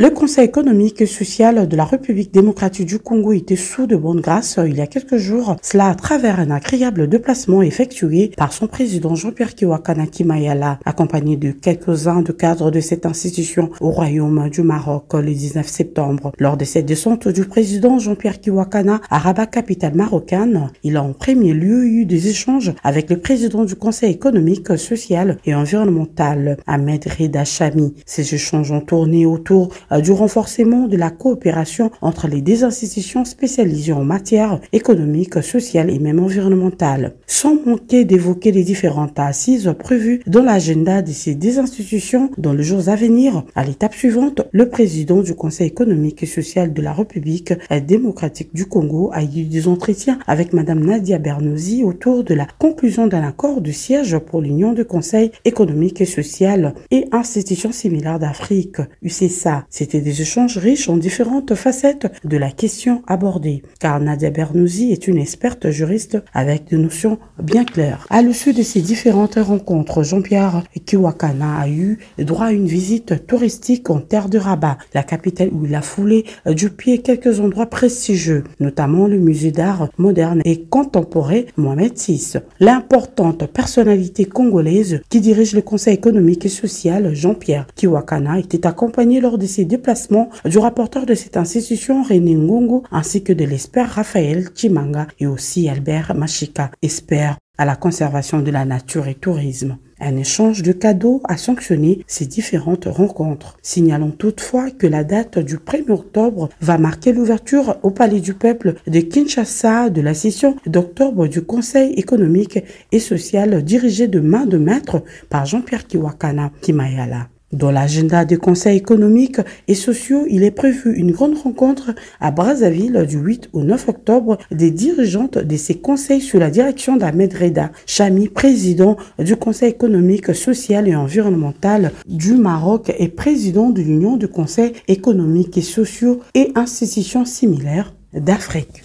Le Conseil économique et social de la République démocratique du Congo était sous de bonne grâce il y a quelques jours, cela à travers un agréable déplacement effectué par son président Jean-Pierre Kiwakana Kimayala, accompagné de quelques-uns de cadres de cette institution au Royaume du Maroc le 19 septembre. Lors de cette descente du président Jean-Pierre Kiwakana à Rabat, capitale marocaine, il a en premier lieu eu des échanges avec le président du Conseil économique, social et environnemental, Ahmed Reda Chami. Ces échanges ont tourné autour du renforcement de la coopération entre les deux institutions spécialisées en matière économique, sociale et même environnementale, sans manquer d'évoquer les différentes assises prévues dans l'agenda de ces deux institutions dans les jours à venir. À l'étape suivante, le président du Conseil économique et social de la République démocratique du Congo a eu des entretiens avec Madame Nadia Bernouzi autour de la conclusion d'un accord de siège pour l'Union du Conseil économique et social et institutions similaires d'Afrique, UCSA. C'était des échanges riches en différentes facettes de la question abordée, car Nadia Bernouzi est une experte juriste avec des notions bien claires. À l'issue de ces différentes rencontres, Jean-Pierre Kiwakana a eu droit à une visite touristique en terre de Rabat, la capitale, où il a foulé du pied quelques endroits prestigieux, notamment le musée d'art moderne et contemporain Mohamed VI. L'importante personnalité congolaise qui dirige le Conseil économique et social, Jean-Pierre Kiwakana, était accompagné lors de ses déplacements du rapporteur de cette institution, René Ngongo, ainsi que de l'expert Raphaël Chimanga et aussi Albert Machika, expert à la conservation de la nature et tourisme. Un échange de cadeaux a sanctionné ces différentes rencontres. Signalons toutefois que la date du 1er octobre va marquer l'ouverture au Palais du Peuple de Kinshasa de la session d'octobre du Conseil économique et social dirigé de main de maître par Jean-Pierre Kiwakana Kimayala. Dans l'agenda des conseils économiques et sociaux, il est prévu une grande rencontre à Brazzaville du 8 au 9 octobre des dirigeantes de ces conseils sous la direction d'Ahmed Reda Chami, président du Conseil économique, social et environnemental du Maroc et président de l'Union du Conseil économique et sociaux et institutions similaires d'Afrique.